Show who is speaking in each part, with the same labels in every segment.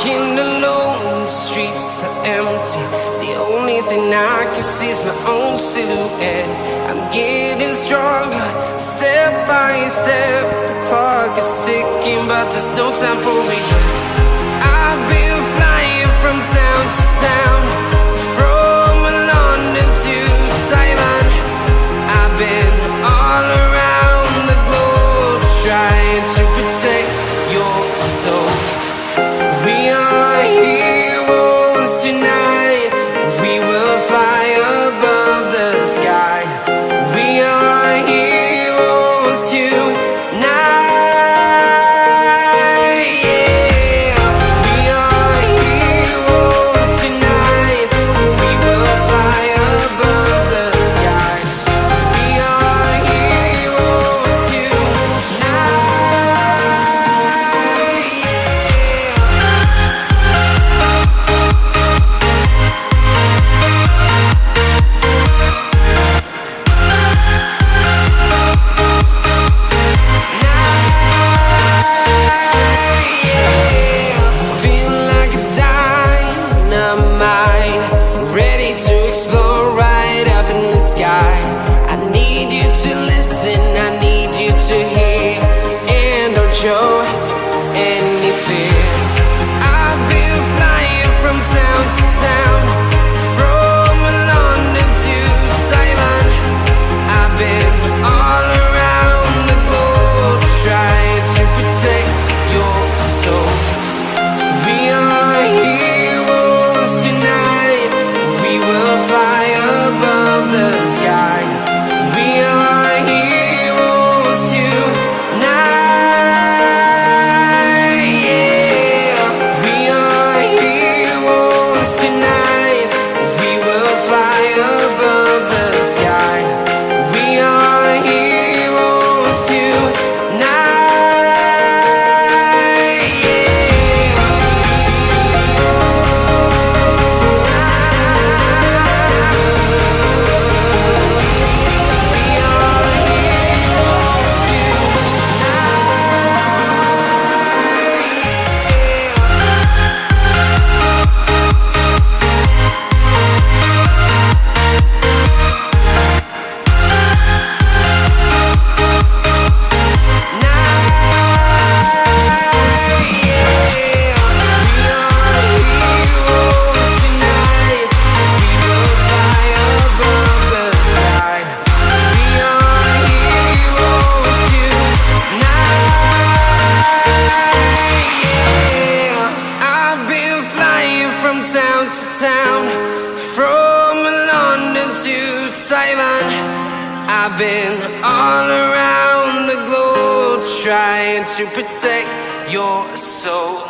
Speaker 1: Walking alone, the streets are empty. The only thing I can see is my own silhouette. I'm getting stronger, step by step. The clock is ticking, but there's no time for regrets. I've been flying from town to town, from London to Taiwan. I've been all around the globe, trying to protect your soul. We are heroes tonight. We will fly above the sky. We are heroes tonight. Yeah. We are heroes tonight. We will fly above the sky. We are heroes tonight. I need you to hear and don't show any fear. I've been flying from town to town, from London to Taiwan. I've been all around the globe, trying to protect your soul. We are heroes tonight. We will fly above the sky. We are heroes tonight. Yeah. We are heroes tonight. We will fly above the sky. We are heroes tonight. Town to town, from London to Taiwan. I've been all around the globe, trying to protect your soul.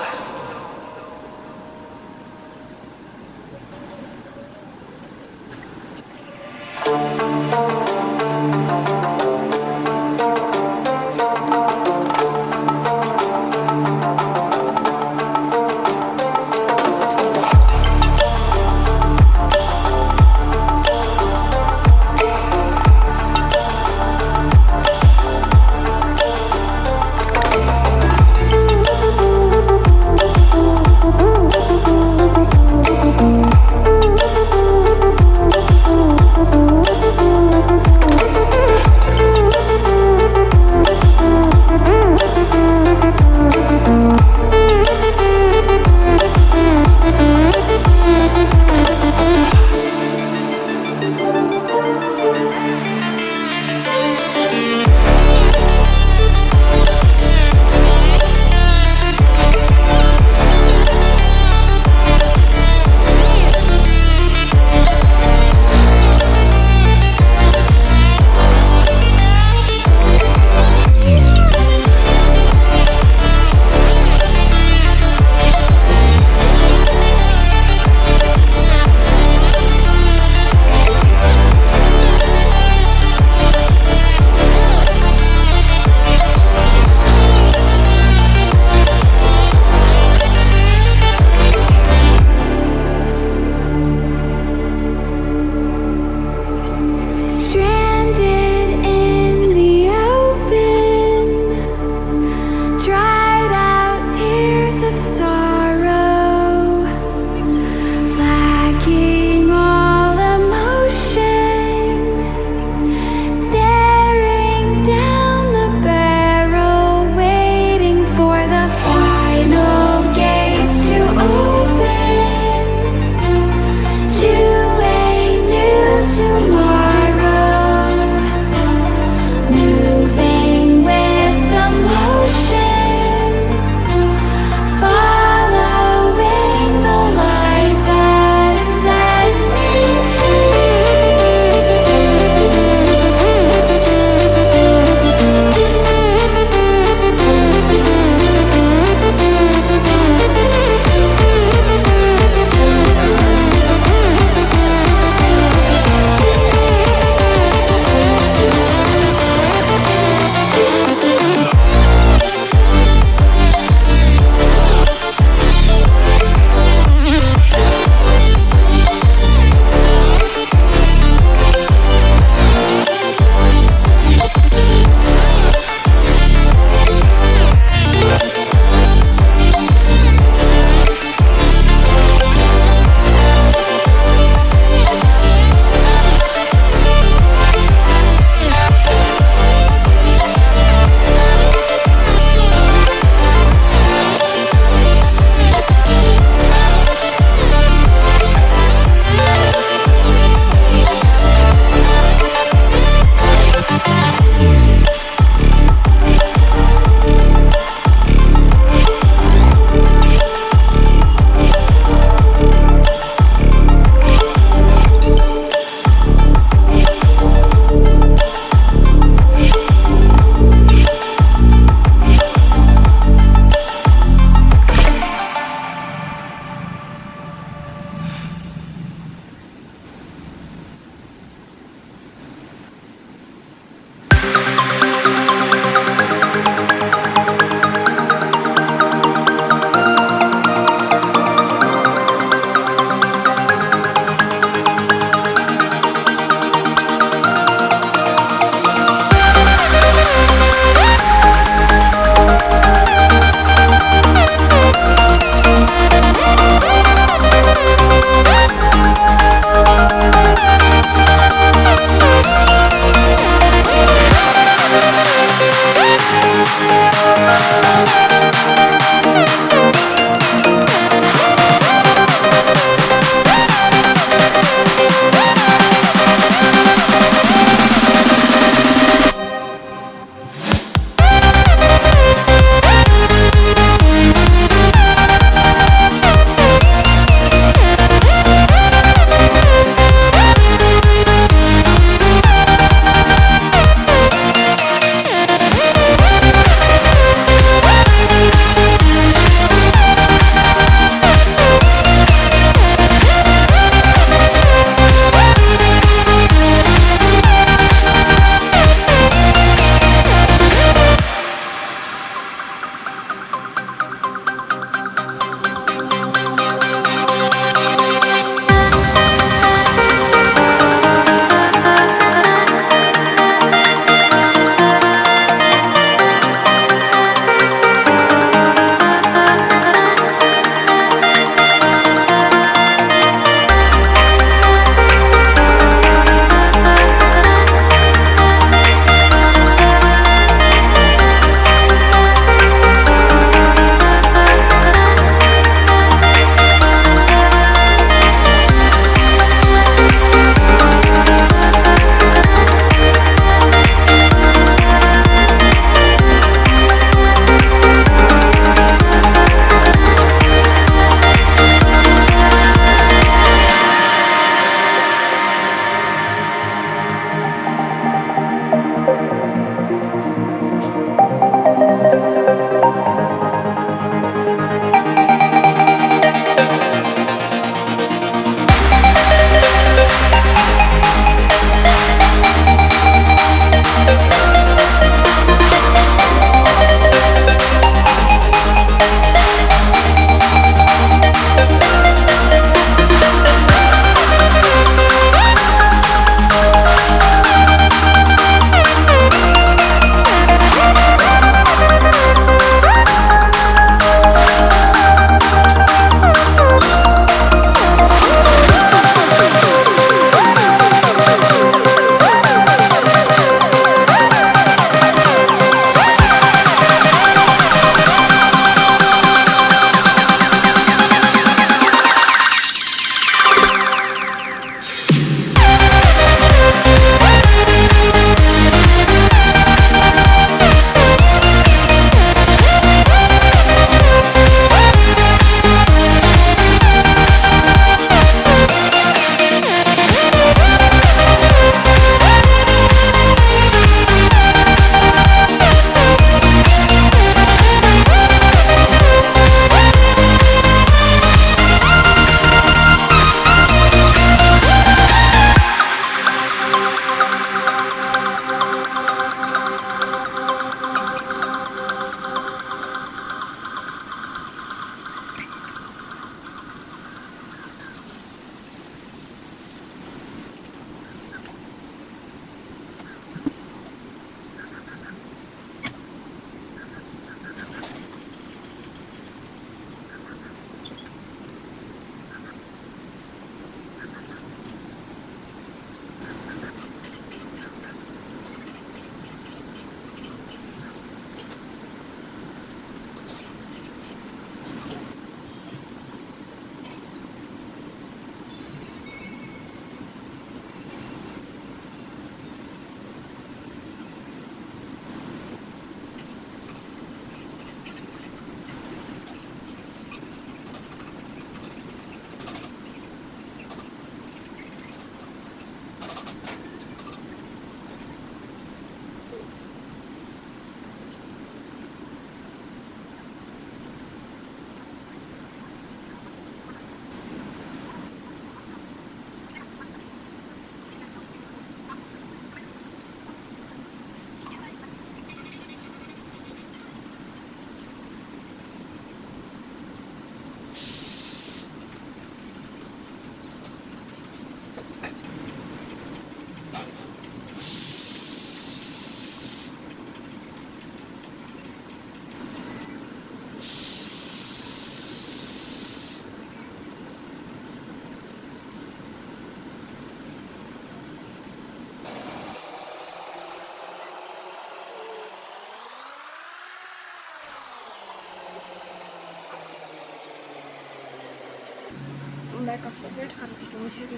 Speaker 2: मैं कब से wait कर रही थी कि मुझे भी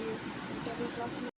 Speaker 2: table cloth